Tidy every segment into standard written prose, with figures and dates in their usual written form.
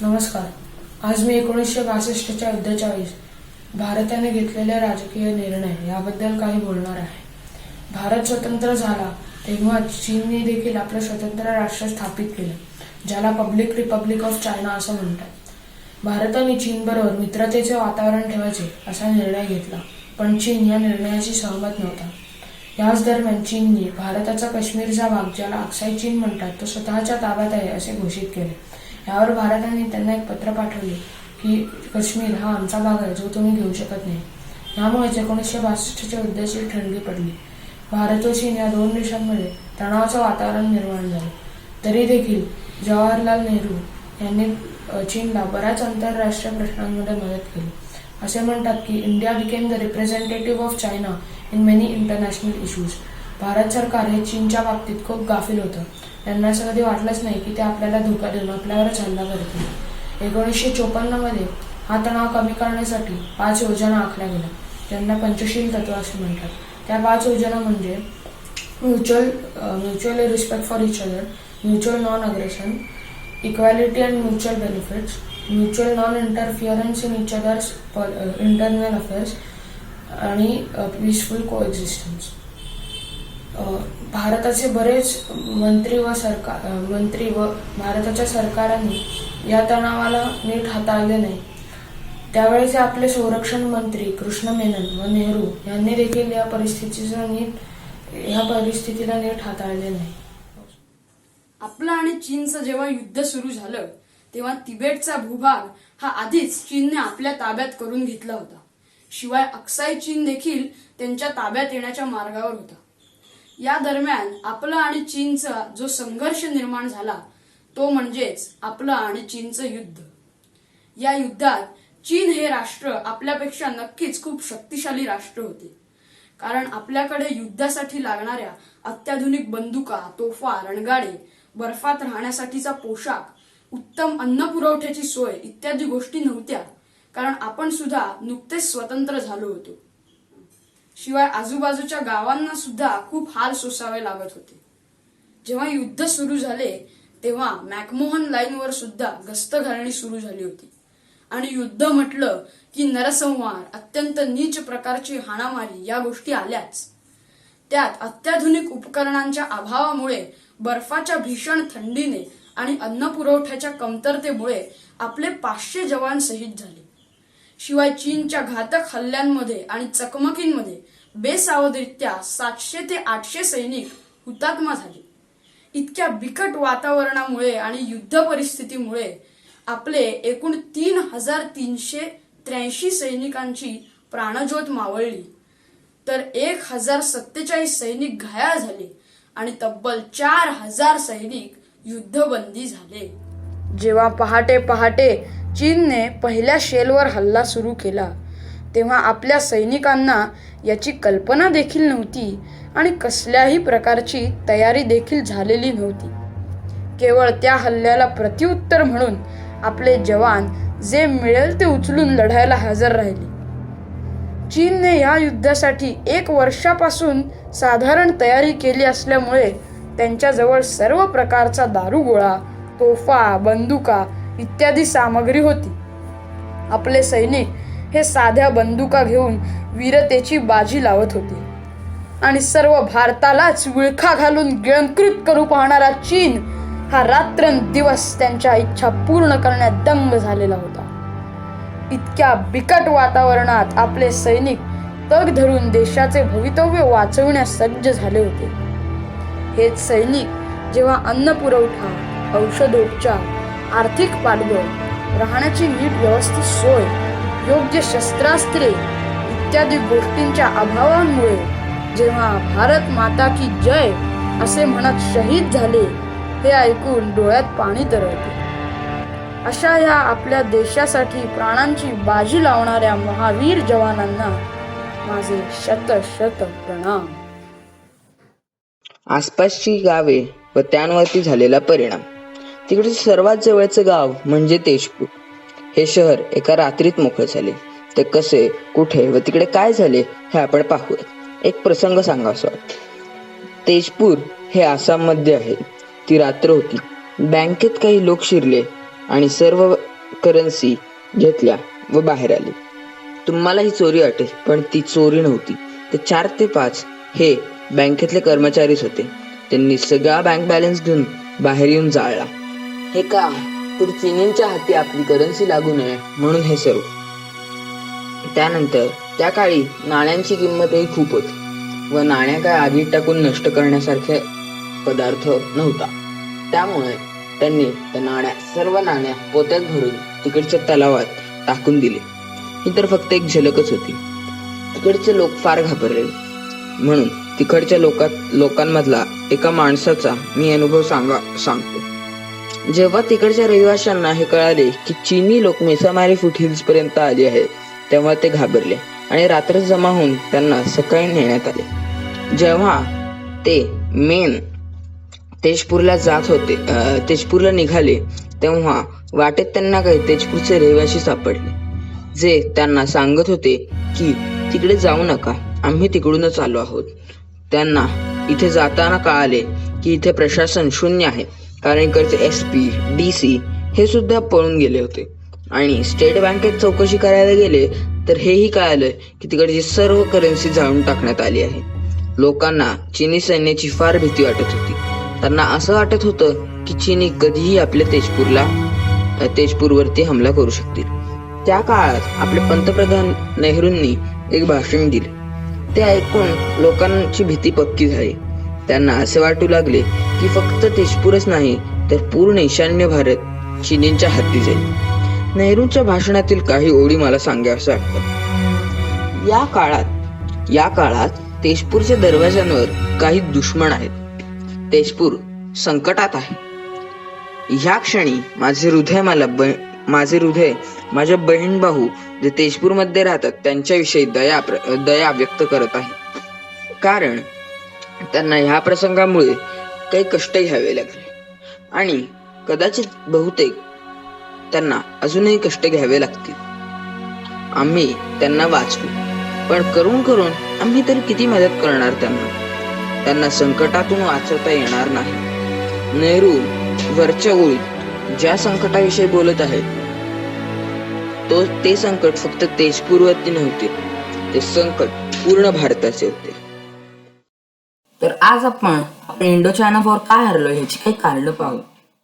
नमस्कार. आज मी 1962च्या युद्धाच्या वेळेस भारताने घेतलेले राजकीय निर्णय याबद्दल काही बोलणार आहे. भारत स्वतंत्र झाला तेव्हा चीनने देखील आपलं स्वतंत्र राष्ट्र स्थापित केलं, ज्याला पब्लिक रिपब्लिक ऑफ चायना असं म्हणतात. भारताने चीनबरोबर मित्रतेचे वातावरण ठेवायचे असा निर्णय घेतला, पण चीन या निर्णयाशी सहमत नव्हता. याच दरम्यान चीनने भारताचा काश्मीरचा भाग, ज्याला अक्साई चीन म्हणतात, तो स्वतःच्या ताब्यात आहे असे घोषित केले. यावर भारताने त्यांना एक पत्र पाठवले की काश्मीर हा आमचा भाग आहे, जो तुम्ही घेऊ शकत नाही. यामुळेच 1962च्या युद्धाची ठणगी पडली. भारत व चीन या दोन देशांमध्ये तणावाचं वातावरण निर्माण झालं. तरी देखील जवाहरलाल नेहरू यांनी चीनला बऱ्याच आंतरराष्ट्रीय प्रश्नांमध्ये मदत केली. असे म्हणतात की India became the representative of China in many international issues. Bharat सरकार हे चीनच्या बाबतीत खूप गाफील होतं. त्यांना असं कधी वाटलंच नाही की ते आपल्याला धोका देऊन आपल्यावरच हल्ला करतील. 1954 मध्ये हा तणाव कमी करण्यासाठी 5 योजना आखल्या गेल्या, ज्यांना पंचशील तत्व असे म्हणतात. त्या 5 योजना म्हणजे mutual respect for each other, mutual non aggression, equality and mutual benefits, mutual non interference in each others internal affairs आणि पीसफुल कोएक्झिस्टन्स. भारताचे बरेच मंत्री व भारताच्या सरकारांनी या तणावाला नीट हाताळले नाही. त्यावेळेचे आपले संरक्षण मंत्री कृष्ण मेनन व नेहरू यांनी देखील या परिस्थितीला नीट हाताळले नाही. आपलं आणि चीनचं जेव्हा युद्ध सुरू झालं तेव्हा तिबेटचा भूभाग हा आधीच चीनने आपल्या ताब्यात करून घेतला होता. शिवाय अक्साई चीन देखील त्यांच्या ताब्यात येण्याच्या मार्गावर होता. या दरम्यान आपला आणि चीनचा जो संघर्ष निर्माण झाला तो म्हणजेच आपलं आणि चीनचं युद्ध. या युद्धात चीन हे राष्ट्र आपल्यापेक्षा नक्कीच खूप शक्तिशाली राष्ट्र होते, कारण आपल्याकडे युद्धासाठी लागणाऱ्या अत्याधुनिक बंदुका, तोफा, रणगाडे, बर्फात राहण्यासाठीचा पोशाख, उत्तम अन्न पुरवठ्याची सोय इत्यादी गोष्टी नव्हत्या, कारण आपण सुद्धा नुकतेच स्वतंत्र झालो होतो. शिवाय आजूबाजूच्या गावांना सुद्धा खूप हाल सोसावे लागत होते. जेव्हा युद्ध सुरू झाले तेव्हा मॅकमोहन लाईनवर सुद्धा गस्त घालणी सुरू झाली होती आणि युद्ध म्हटलं की नरसंहार, अत्यंत नीच प्रकारची हाणामारी या गोष्टी आल्याच. त्यात अत्याधुनिक उपकरणांच्या अभावामुळे, बर्फाच्या भीषण थंडीने आणि अन्न पुरवठ्याच्या कमतरतेमुळे आपले 500 जवान शहीद झाले. शिवाय चीनच्या घातक हल्ल्यांमध्ये आणि चकमकींमध्ये बेसावधरित्या 700 ते 800 सैनिक हुतात्मा झाले. इतक्या बिकट वातावरणामुळे आणि युद्ध परिस्थितीमुळे आपले एकूण 3343 सैनिकांची प्राणज्योत मावळली, तर 1047 सैनिक घायाळ झाले आणि तब्बल 4000 सैनिक युद्धबंदी झाले. जेव्हा पहाटे पहाटे चीनने पहिल्या शेलवर हल्ला सुरू केला तेव्हा आपल्या सैनिकांना याची कल्पना देखील नव्हती आणि कसल्याही प्रकारची तयारी देखील झालेली नव्हती. केवळ त्या हल्ल्याला प्रत्युत्तर म्हणून आपले जवान जे मिळेल ते उचलून लढायला हजर राहिले. चीनने या युद्धासाठी 1 वर्षापासून साधारण तयारी केली असल्यामुळे त्यांच्याजवळ सर्व प्रकारचा दारुगोळा, तोफा, बंदुका इत्यादी सामग्री होती. आपले सैनिक हे साध्या बंदुका घेऊन वीरतेची बाजी लावत होते आणि सर्व भारतालाच विळखा घालून गिळंकृत करू पाहणारा चीन हा रात्रंदिवस त्यांच्या इच्छा पूर्ण करण्यात दंग झालेला होता. इतक्या बिकट वातावरणात आपले सैनिक तग धरून देशाचे भवितव्य वाचवण्यास सज्ज झाले होते. हेच सैनिक जेव्हा अन्न पुरवठा, औषधोपचार, आर्थिक पाठबळ, राहण्याची नीट व्यवस्थित सोय, योग्य शस्त्रास्त्रे इत्यादी गोष्टींच्या अभावामुळे जेव्हा भारत माता की जय असे म्हणत शहीद झाले, हे ऐकून डोळ्यात पाणी तरळते. अशा या आपल्या देशासाठी प्राणांची बाजी लावणाऱ्या महावीर जवानांना माझे शत शत प्रणाम. आसपासची गावे व त्यांवरती झालेला परिणाम. तिकडे सर्वात जवळचं गाव म्हणजे तेजपूर. हे शहर एका रात्रीत मोकळे झाले. ते कसे, कुठे व तिकडे काय झाले हे आपण पाहूया. एक प्रसंग सांगावासा वाटतो. तेजपूर हे आसाम मध्ये आहे. ती रात्र होती. बँकेत काही लोक शिरले आणि सर्व करन्सी घेतल्या व बाहेर आले. तुम्हाला ही चोरी वाटेल, पण ती चोरी नव्हती. ते 4 ते 5 हे बँकेतले कर्मचारीच होते. त्यांनी सगळा बँक बॅलन्स घेऊन बाहेर येऊन जाळला. हे का? तर चीनींच्या हाती आपली करन्सी लागू नये म्हणून हे सर्व. त्यानंतर त्या काळी नाण्यांची किंमतही खूप होती व नाण्या काय आगीत टाकून नष्ट करण्यासारखे पदार्थ नव्हता. त्यामुळे त्यांनी सर्व नाण्या पोत्यात भरून तिकडच्या तलावात टाकून दिले. ही तर फक्त एक झलकच होती. तिकडचे लोक फार घाबरले. म्हणून तिकडच्या लोकांमधला एका माणसाचा मी अनुभव सांगतो. जेव्हा तिकडच्या रहिवाशांना हे कळाले की चीनी लोक मिसामारी फुटहिल्स पर्यंत आले आहेत, तेव्हा ते घाबरले आणि रात्र जमा होऊन त्यांना सकाळी नेण्यात आले. जेव्हा ते मेन तेजपूरला निघाले, तेव्हा वाटेत त्यांना काही तेजपूरचे रहिवाशी सापडले, जे त्यांना सांगत होते की तिकडे जाऊ नका, आम्ही तिकडूनच आलो आहोत. त्यांना इथे जाताना कळाले की इथे प्रशासन शून्य आहे, कारण इकडचे SP, DC हे सुद्धा पळून गेले होते. आणि स्टेट बँकेत चौकशी करायला गेले तर हेही कळालं की तिकडची सर्व करन्सी जाळून टाकण्यात आली आहे. लोकांना चीनी सैन्याची फार भीती वाटत होती. त्यांना असं वाटत होतं की चीनी कधीही आपल्या तेजपूरवरती हमला करू शकतील. त्या काळात आपले पंतप्रधान नेहरूंनी एक भाषण दिले. ते ऐकून लोकांची भीती पक्की झाली. त्यांना असे वाटू लागले की फक्त तेजपूरच नाही तर पूर्ण ईशान्य भारत चीनींच्या हाती जाईल. नेहरूंच्या भाषणातील काही ओळी मला सांगाव्याशा वाटतात. या काळात तेजपूरच्या दरवाज्यांवर काही दुश्मन आहेत. तेजपूर संकटात आहे. ह्या क्षणी माझे हृदय माझ्या बहीण भाऊ जे तेजपूरमध्ये राहतात त्यांच्याविषयी दया व्यक्त करत आहे. कारण त्यांना ह्या प्रसंगामुळे काही कष्ट घ्यावे लागले आणि कदाचित बहुतेक त्यांना अजूनही कष्ट घ्यावे लागतील. आम्ही त्यांना वाचवू, पण करून आम्ही तरी किती मदत करणार त्यांना संकटातून वाचवता येणार नाही. नेहरू वरच्या ओळीत ज्या संकटाविषयी बोलत आहेत ते संकट फक्त तेजपूरवरती नव्हते, ते संकट पूर्ण भारताचे होते. तर आज आपण इंडो चायना वॉर काय हरलो ह्याची काही कारणं पाहू.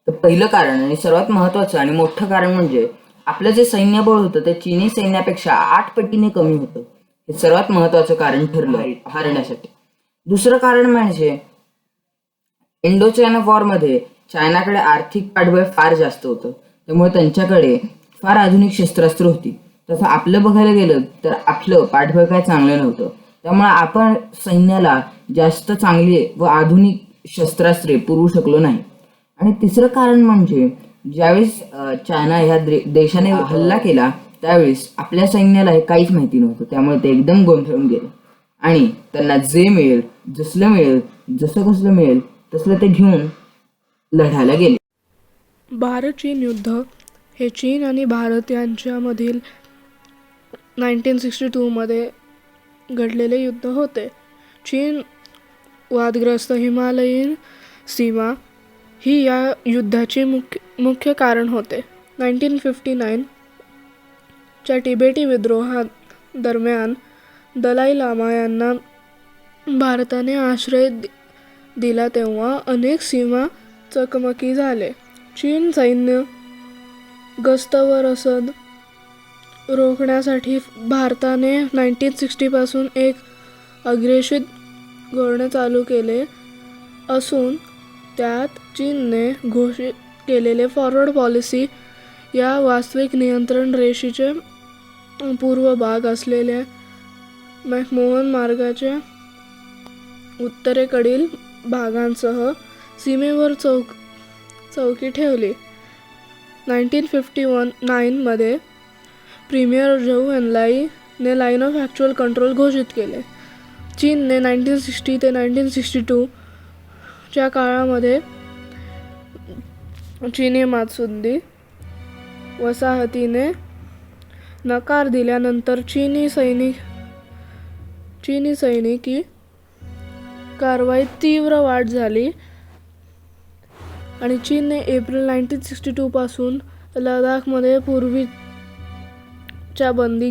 तर पहिलं कारण आणि सर्वात महत्वाचं आणि मोठं कारण म्हणजे आपलं जे सैन्यबळ होतं ते चीनी सैन्यापेक्षा 8 पटीने कमी होतं. हे सर्वात महत्वाचं कारण ठरलं हरण्यासाठी. दुसरं कारण म्हणजे इंडो चायना वॉर मध्ये चायनाकडे आर्थिक पाठबळ फार जास्त होतं, त्यामुळे त्यांच्याकडे फार आधुनिक शस्त्रास्त्र होती. तसं आपलं बघायला गेलं तर आपलं पाठबळ काय चांगलं नव्हतं, त्यामुळे आपण सैन्याला जास्त चांगली व आधुनिक शस्त्रास्त्रे पुरवू शकलो नाही. आणि तिसरं कारण म्हणजे ज्यावेळेस चायना ह्या देशाने हल्ला केला त्यावेळेस आपल्या सैन्याला हे काहीच माहिती नव्हतं, त्यामुळे ते एकदम गोंधळून गेले आणि त्यांना जे मिळेल जसं कसलं मिळेल तसलं ते घेऊन लढायला गेले. भारत चीन युद्ध हे चीन आणि भारत यांच्यामधील 1962 मध्ये घडलेले युद्ध होते. चीन वादग्रस्त हिमालयीन सीमा ही या युद्धाचे मुख्य कारण होते. 1959 च्या तिबेटी विद्रोहादरम्यान दलाई लामा यांना भारताने आश्रय दिला तेव्हा अनेक सीमा चकमकी झाले. चीन सैन्य गस्त व रसद रोखण्यासाठी भारताने 1960 पासून एक अग्रेसिव्ह धोरण चालू केले असून त्यात चीनने घोषित केलेले फॉरवर्ड पॉलिसी या वास्तविक नियंत्रण रेषेचे पूर्व भाग असलेल्या मॅकमोहन मार्गाच्या उत्तरेकडील भागांसह सीमेवर चौकी ठेवली. 1959 मध्ये प्रीमियर झोऊ एनलाईने लाईन ऑफ ॲक्च्युअल कंट्रोल घोषित केले. चीनने 1960 ते 1962 च्या काळामध्ये चीनी मात्सुंदी वसाहतीने नकार दिल्यानंतर चीनी सैनिकी कारवाईत तीव्र वाढ झाली आणि चीनने एप्रिल 1962 पासून लडाखमध्ये पूर्वीच्या बंदी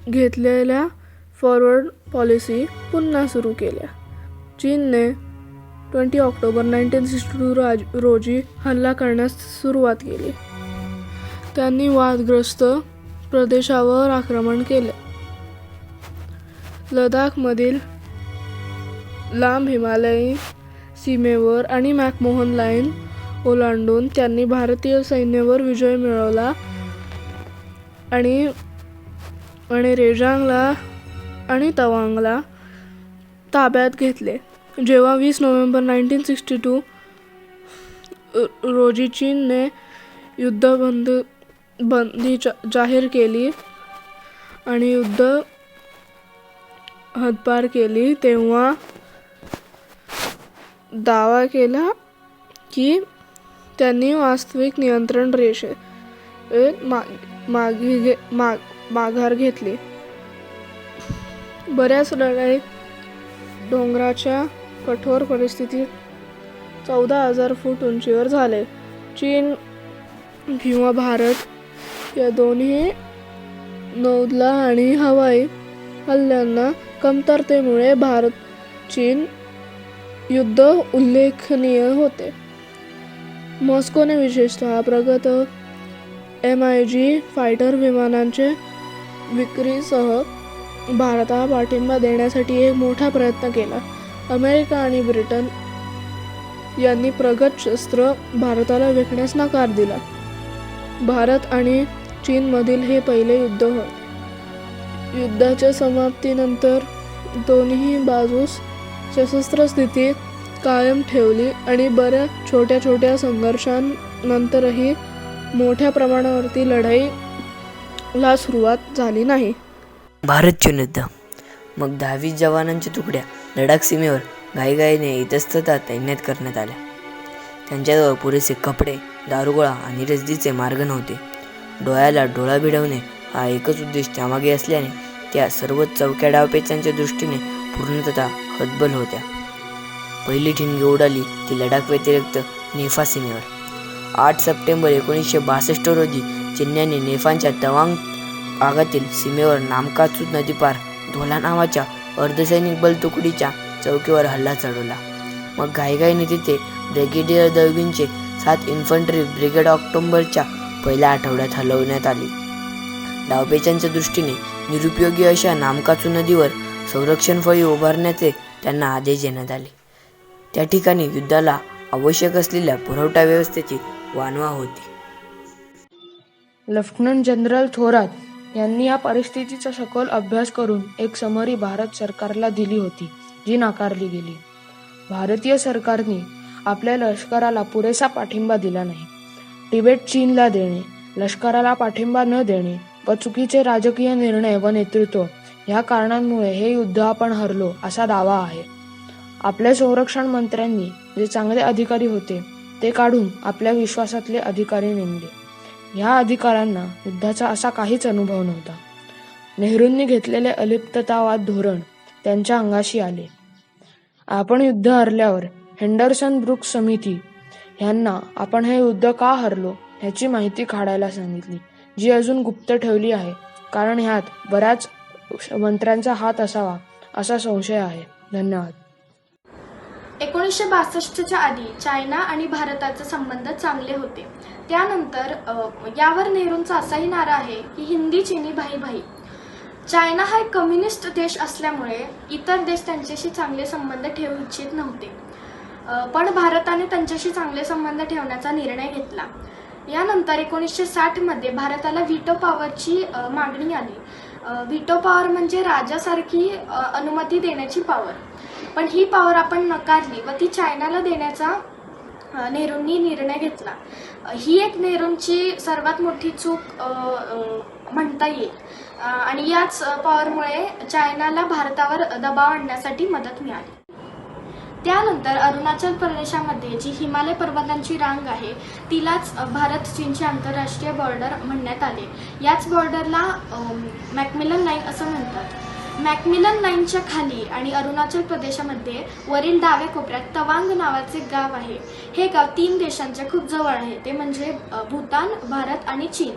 घेतलेल्या फॉरवर्ड पॉलिसी पुन्हा सुरू केल्या. चीनने 20 ऑक्टोबर 1962 रोजी हल्ला करण्यास सुरुवात केली. त्यांनी वादग्रस्त प्रदेशावर आक्रमण केले. लडाखमधील लांब हिमालयी सीमेवर आणि मॅकमोहन लाईन ओलांडून त्यांनी भारतीय सैन्यावर विजय मिळवला आणि रेजांगला आणि तवांगला ताब्यात घेतले. जेव्हा 20 नोव्हेंबर 1962 रोजी चीनने युद्धबंदी जाहीर केली आणि युद्ध हद्दपार केली, तेव्हा दावा केला की त्यांनी वास्तविक नियंत्रण रेषेत माघार घेतली. बऱ्याच लढाईत डोंगराच्या कठोर परिस्थितीत 14,000 फूट उंचीवर झाले. चीन किंवा भारत या दोन्ही नौदल आणि हवाई हल्ल्यांना कमतरतेमुळे भारत-चीन युद्ध उल्लेखनीय होते. मॉस्कोने विशेषतः प्रगत MiG फायटर विमानांच्या विक्रीसह भारताला पाठिंबा देण्यासाठी एक मोठा प्रयत्न केला. अमेरिका आणि ब्रिटन यांनी प्रगत शस्त्र भारताला विकण्यास नकार दिला. भारत आणि चीनमधील हे पहिले युद्ध होते. युद्धाच्या समाप्तीनंतर दोन्ही बाजूस सशस्त्र स्थिती कायम ठेवली आणि बऱ्याच छोट्या संघर्षांनंतरही मोठ्या प्रमाणावरती लढाईला सुरुवात झाली नाही. भारत-चीन युद्ध. मग 10-20 जवानांच्या तुकड्या लडाख सीमेवर घाईघाईने इतस्ततः तैनात करण्यात आल्या. त्यांच्याजवळ पुरेसे कपडे, दारुगोळा आणि रसदीचे मार्ग नव्हते. डोळ्याला डोळा भिडवणे हा एकच उद्देश त्यामागे असल्याने त्या सर्व चौक्या डावपेचांच्या दृष्टीने पूर्णतः हतबल होत्या. पहिली ठिणगी उडाली ती लडाख व्यतिरिक्त नेफा सीमेवर. 8 सप्टेंबर 1962 रोजी चीनने नेफाच्या तवांग भागातील सीमेवर नामकाचू नदीपार धोला नावाच्या अर्धसैनिक बल तुकडीच्या चौकीवर हल्ला चढवला. मग घाईघाईने तिथे ब्रिगेडियर दळवींचे 7 इन्फंट्री ब्रिगेड ऑक्टोबरच्या पहिल्या आठवड्यात हलवण्यात आली. डावपेचांच्या दृष्टीने निरुपयोगी अशा नामकाचू नदीवर संरक्षण फळी उभारण्याचे त्यांना आदेश देण्यात आले. त्या ठिकाणी युद्धाला आवश्यक असलेल्या पुरवठा व्यवस्थेची वानवा होती. लेफ्टनंट जनरल थोरात यांनी या परिस्थितीचा सखोल अभ्यास करून एक समरी भारत सरकारला दिली होती, जी नाकारली गेली. भारतीय सरकारने आपल्या लष्कराला पुरेसा पाठिंबा दिला नाही. तिबेट चीनला देणे, लष्कराला पाठिंबा न देणे व चुकीचे राजकीय निर्णय व नेतृत्व ह्या कारणांमुळे हे युद्ध आपण हरलो असा दावा आहे. आपल्या संरक्षण मंत्र्यांनी जे चांगले अधिकारी होते ते काढून आपल्या विश्वासातले अधिकारी नेमले. ह्या अधिकाऱ्यांना युद्धाचा असा काहीच अनुभव नव्हता. नेहरूंनी घेतलेले अलिप्ततावाद धोरण त्यांच्या अंगाशी आले. आपण युद्ध हरल्यावर हेंडरसन ब्रुक्स समिती ह्यांना आपण हे युद्ध का हरलो ह्याची माहिती काढायला सांगितली, जी अजून गुप्त ठेवली आहे, कारण ह्यात बऱ्याच मंत्र्यांचा हात असावा असा संशय आहे. धन्यवाद. 1962च्या आधी चायना आणि भारताचे संबंध चांगले होते. त्यानंतर यावर नेहरूंचा असाही नारा आहे की हिंदी चीनी भाई भाई. चायना हा एक कम्युनिस्ट देश असल्यामुळे इतर देश त्यांच्याशी चांगले संबंध ठेवू इच्छित नव्हते, पण भारताने त्यांच्याशी चांगले संबंध ठेवण्याचा निर्णय घेतला. यानंतर 1960 मध्ये भारताला व्हीटो पॉवरची मागणी आली. व्हीटो पॉवर म्हणजे राजासारखी अनुमती देण्याची पॉवर, पण ही पॉवर आपण नकारली व ती चायनाला देण्याचा नेहरूंनी निर्णय घेतला. ही एक नेहरूंची सर्वात मोठी चूक म्हणता येईल आणि याच पॉवरमुळे चायनाला भारतावर दबाव आणण्यासाठी मदत मिळाली. त्यानंतर अरुणाचल प्रदेशामध्ये जी हिमालय पर्वतांची रांग आहे तिलाच भारत चीनची आंतरराष्ट्रीय बॉर्डर म्हणण्यात आले. याच बॉर्डरला मॅकमिलन लाईन असं म्हणतात. मॅकमिलन लाईनच्या खाली आणि अरुणाचल प्रदेशामध्ये वरील डाव्या कोपऱ्यात तवांग नावाचे गाव आहे. हे गाव 3 देशांच्या खूप जवळ आहे, ते म्हणजे भूतान, भारत आणि चीन.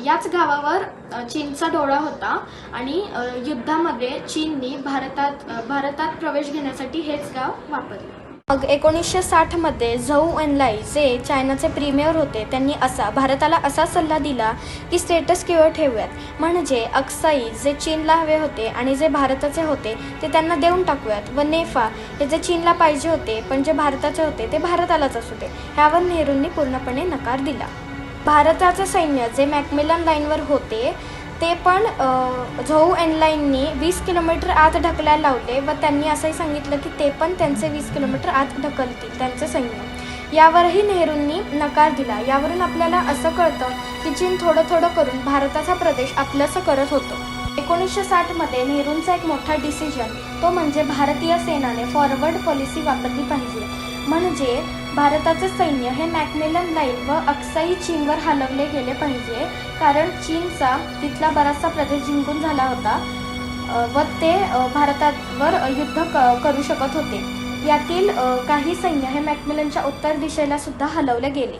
याच गावावर चीनचा डोळा होता आणि युद्धामध्ये चीननी भारतात प्रवेश घेण्यासाठी हेच गाव वापरले. मग 1960मध्ये झोऊ एनलाई जे चायनाचे प्रीमियर होते त्यांनी भारताला असा सल्ला दिला की स्टेटस किंवा ठेवूयात, म्हणजे अक्साई जे चीनला हवे होते आणि जे भारताचे होते ते त्यांना देऊन टाकूयात, व नेफा हे जे चीनला पाहिजे होते पण जे भारताचे होते ते भारतालाच असू दे. ह्यावर नेहरूंनी पूर्णपणे नकार दिला. भारताचे सैन्य जे मॅकमिलन लाईनवर होते ते पण झोऊ एनलाईननी 20 किलोमीटर आत ढकलायला लावले व त्यांनी असंही सांगितलं की ते पण त्यांचे 20 किलोमीटर आत ढकलतील त्यांचे सैन्य. यावरही नेहरूंनी नकार दिला. यावरून आपल्याला असं कळतं की चीन थोडं थोडं करून भारताचा प्रदेश आपलंसं करत होतं. 1960मध्ये नेहरूंचा एक मोठा डिसिजन तो म्हणजे भारतीय सेनाने फॉरवर्ड पॉलिसी वापरली पाहिजे, म्हणजे भारताचे सैन्य हे मॅकमिलन लाईन व अक्साई चीनवर हलवले गेले पाहिजे, कारण चीनचा तिथला बराचसा प्रदेश जिंकून झाला होता व ते भारतावर युद्ध करू शकत होते. यातील काही सैन्य हे मॅकमिलनच्या उत्तर दिशेला सुद्धा हलवले गेले.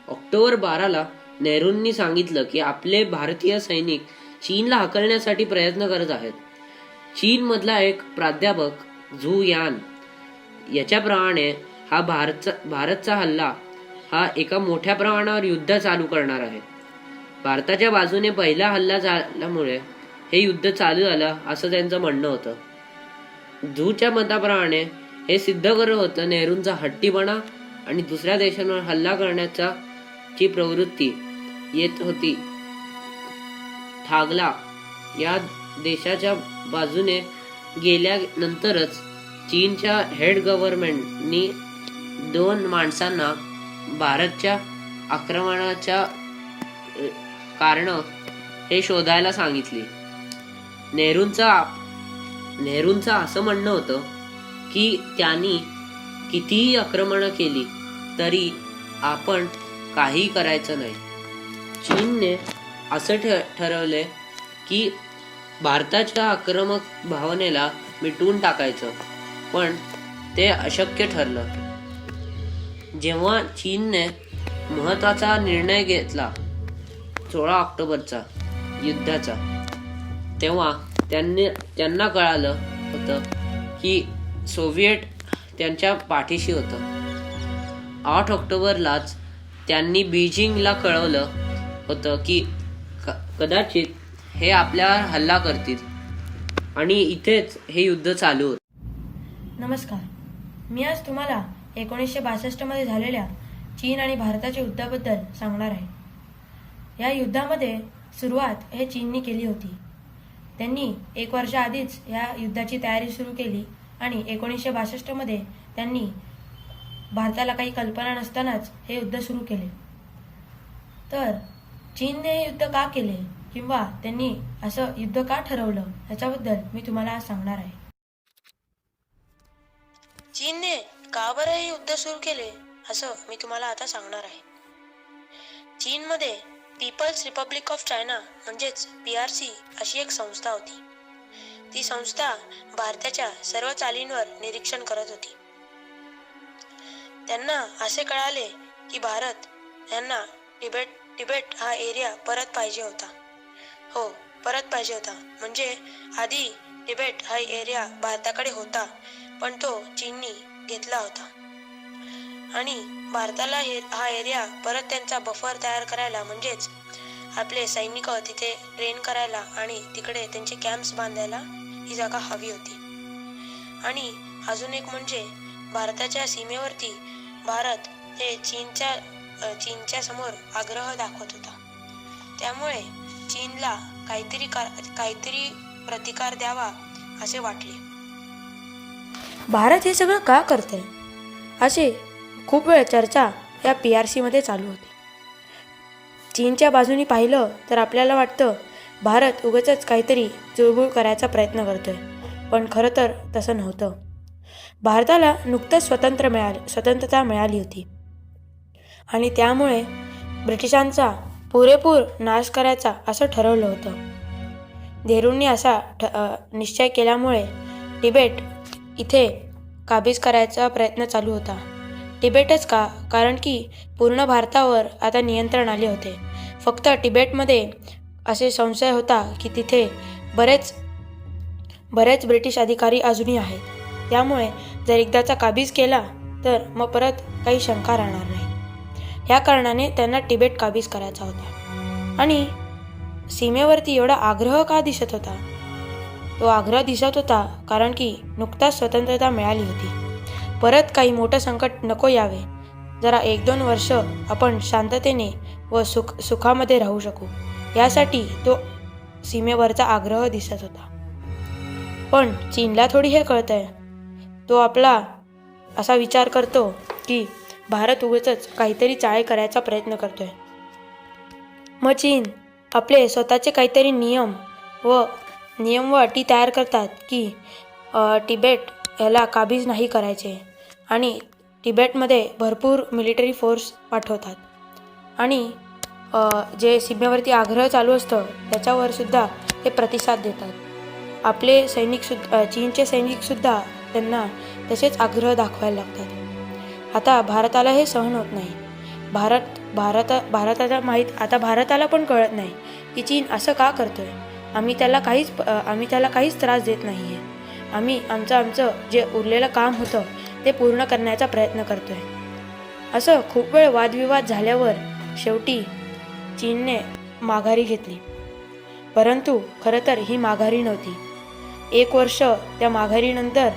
ऑक्टोबर 12ला नेहरूंनी सांगितलं की आपले भारतीय सैनिक चीनला हकलण्यासाठी प्रयत्न करत आहेत. चीनमधला एक प्राध्यापक झू यान याच्याप्रमाणे हा भारतचा हल्ला हा एका मोठ्या प्रमाणावर युद्ध चालू करणार आहे. भारताच्या बाजूने पहिला हल्ला झाल्यामुळे हे युद्ध चालू झालं असं त्यांचं म्हणणं होतं. झूच्या मताप्रमाणे हे सिद्ध करत होतं नेहरूंचा हट्टीपणा आणि दुसऱ्या देशांवर हल्ला करण्याचा ची प्रवृत्ती येत होती. ठागला या देशाच्या बाजूने गेल्यानंतरच चीनच्या हेड गव्हर्नमेंटनी 2 माणसांना भारतच्या आक्रमणाच्या कारण हे शोधायला सांगितली. नेहरूंचं असं म्हणणं होतं की त्यांनी कितीही आक्रमणं केली तरी आपण काही करायचं नाही. चीनने असं ठरवले की भारताच्या आक्रमक भावनेला मिटवून टाकायचं, पण ते अशक्य ठरलं. जेव्हा चीनने महत्त्वाचा निर्णय घेतला 16 ऑक्टोबरचा युद्धाचा, तेव्हा त्यांना कळालं होतं की सोव्हिएट त्यांच्या पाठीशी होतं. 8 ऑक्टोबरलाच त्यांनी बीजिंगला कळवलं होतं की कदाचित हे आपल्यावर हल्ला करतील आणि इथेच हे युद्ध चालू होतं. नमस्कार, मी आज तुम्हाला 1962मध्ये झालेल्या चीन आणि भारताच्या युद्धाबद्दल सांगणार आहे. या युद्धामध्ये सुरुवात हे चीनने केली होती. त्यांनी 1 वर्ष आधीच या युद्धाची तयारी सुरू केली आणि 1962मध्ये त्यांनी भारताला काही कल्पना नसतानाच हे युद्ध सुरू केले. तर चीनने हे युद्ध का केले किंवा त्यांनी असं युद्ध का ठरवलं याच्याबद्दल मी तुम्हाला आज सांगणार आहे. चीनने का बरं हे युद्ध सुरू केले असं मी तुम्हाला आता सांगणार आहे. चीनमध्ये पीपल्स रिपब्लिक ऑफ चायना म्हणजेच PRC अशी एक संस्था होती. ती संस्था भारताच्या सर्व चालींवर निरीक्षण करत होती. त्यांना असे कळाले की भारत यांना तिबेट हा एरिया परत पाहिजे होता. हो, परत पाहिजे होता. म्हणजे आधी तिबेट हा एरिया भारताकडे होता, पण तो चीननी घेतला होता आणि भारताला हा एरिया परत त्यांचा बफर तयार करायला, म्हणजेच आपले सैनिक तिथे ट्रेन करायला आणि तिकडे त्यांचे कॅम्प्स बांधायला ही जागा हवी होती. आणि अजून एक म्हणजे भारताच्या सीमेवरती भारत हे चीनच्या समोर आग्रह दाखवत होता. त्यामुळे चीनला काहीतरी प्रतिकार द्यावा असे वाटले. भारत हे सगळं का करते अशी खूप वेळ चर्चा या PRC मध्ये चालू होती. चीनच्या बाजूनी पाहिलं तर आपल्याला वाटतं भारत उगाचच काहीतरी चुळबुळ करायचा प्रयत्न करतोय, पण खरं तर तसं नव्हतं. भारताला नुकतंच स्वतंत्रता मिळाली होती आणि त्यामुळे ब्रिटिशांचा पुरेपूर नाश करायचा असं ठरवलं होतं. नेहरूंनी असा निश्चय केल्यामुळे तिबेट इथे काबीज करायचा प्रयत्न चालू होता. तिबेटच का? कारण की पूर्ण भारतावर आता नियंत्रण आले होते. फक्त तिबेटमध्ये असे संशय होता की तिथे बरेच ब्रिटिश अधिकारी अजूनही आहेत. त्यामुळे जर एकदाचा काबीज केला तर मग परत काही शंका राहणार नाही. ह्या कारणाने त्यांना तिबेट काबीज करायचा होता. आणि सीमेवरती एवढा आग्रह का दिसत होता? तो आग्रह दिसत होता कारण की नुकताच स्वतंत्रता मिळाली होती. परत काही मोठं संकट नको यावे. जरा 1-2 वर्ष आपण शांततेने व सुखामध्ये राहू शकू, यासाठी तो सीमेवरचा आग्रह दिसत होता. पण चीनला थोडी हे कळतंय. तो आपला असा विचार करतो की भारत उगाचच काहीतरी चाळे करायचा प्रयत्न करतोय. मग चीन आपले स्वतःचे काहीतरी नियम व अटी तयार करतात की तिबेट याला काबीज नाही करायचे आणि तिबेटमध्ये भरपूर मिलिटरी फोर्स पाठवतात. आणि जे सीमेवरती आग्रह चालू असतं त्याच्यावर सुद्धा ते प्रतिसाद देतात. आपले चीनचे सैनिकसुद्धा त्यांना तसेच आग्रह दाखवायला लागतात. आता भारताला हे सहन होत नाही. भारताला पण कळत नाही की चीन असं का करतोय. आम्ही त्याला काहीच त्रास देत नाही आहे. आम्ही आमचं जे उरलेलं काम होतं ते पूर्ण करण्याचा प्रयत्न करतोय. असं खूप वेळ वादविवाद झाल्यावर शेवटी चीनने माघारी घेतली. परंतु खरं तर ही माघारी नव्हती. 1 वर्ष त्या माघारीनंतर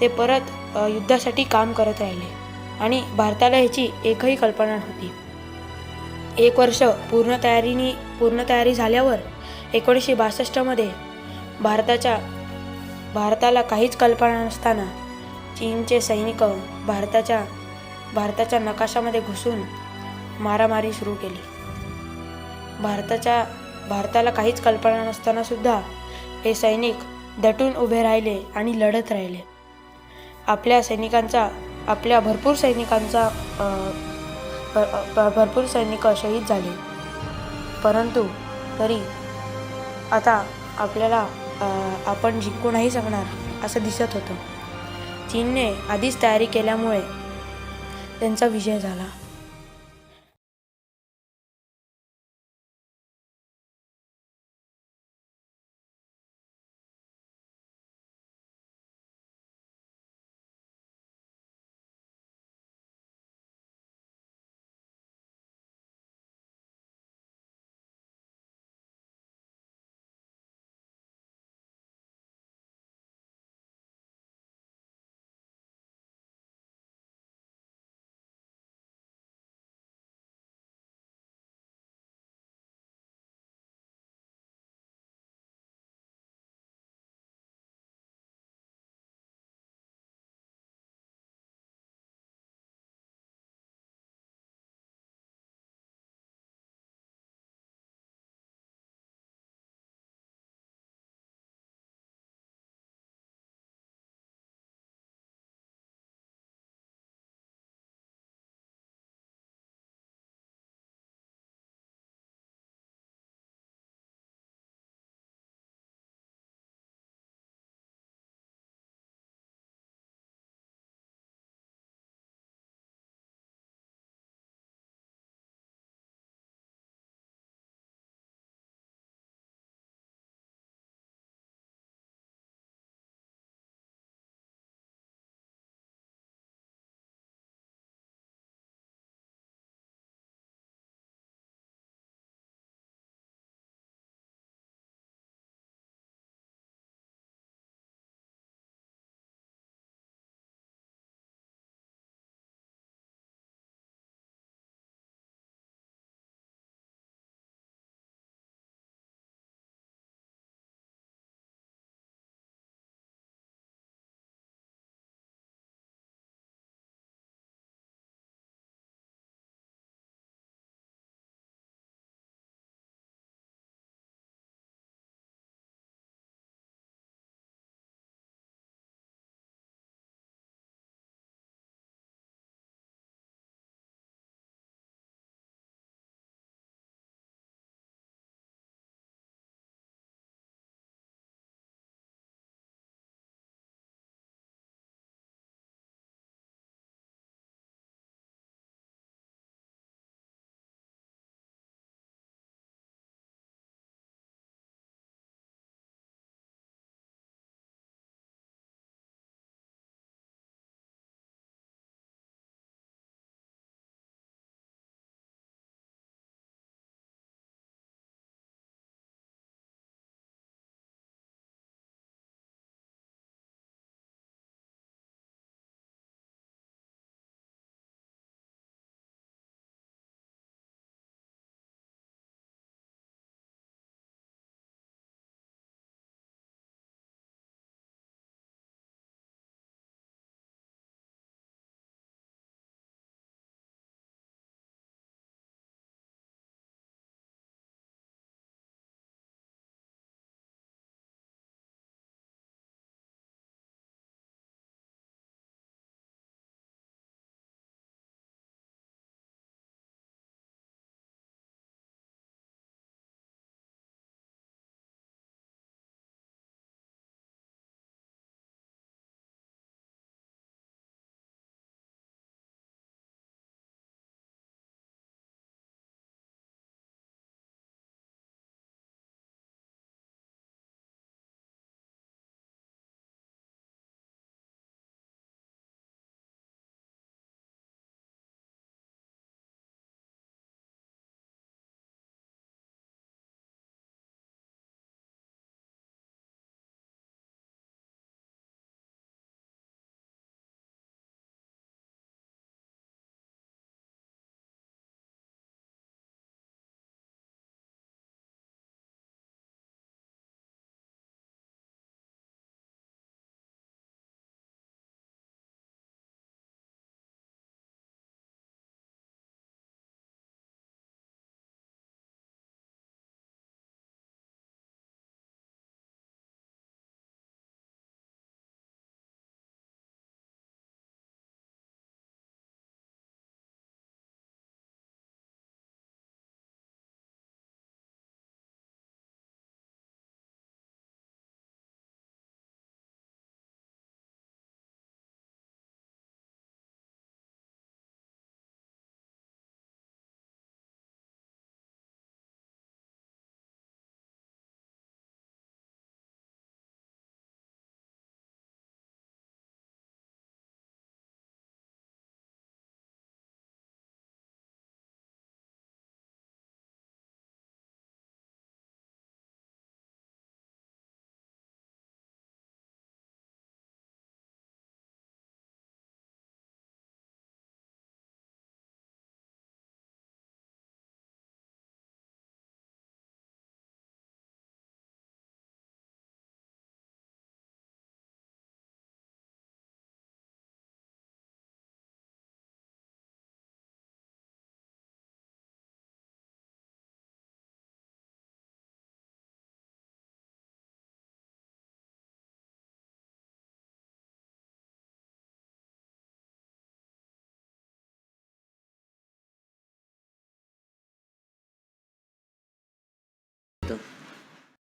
ते परत युद्धासाठी काम करत राहिले आणि भारताला ह्याची एकही कल्पना नव्हती. 1 वर्ष पूर्ण तयारी झाल्यावर 1962 भारताला काहीच कल्पना नसताना चीनचे सैनिक भारताच्या नकाशामध्ये घुसून मारामारी सुरू केली. भारताला काहीच कल्पना नसताना सुद्धा हे सैनिक दटून उभे राहिले आणि लढत राहिले. आपल्या भरपूर सैनिक शहीद झाले. परंतु तरी आता आपल्याला आपण जिंकू नाही शकणार असं दिसत होतं. चीनने आधीच तयारी केल्यामुळे त्यांचा विजय झाला.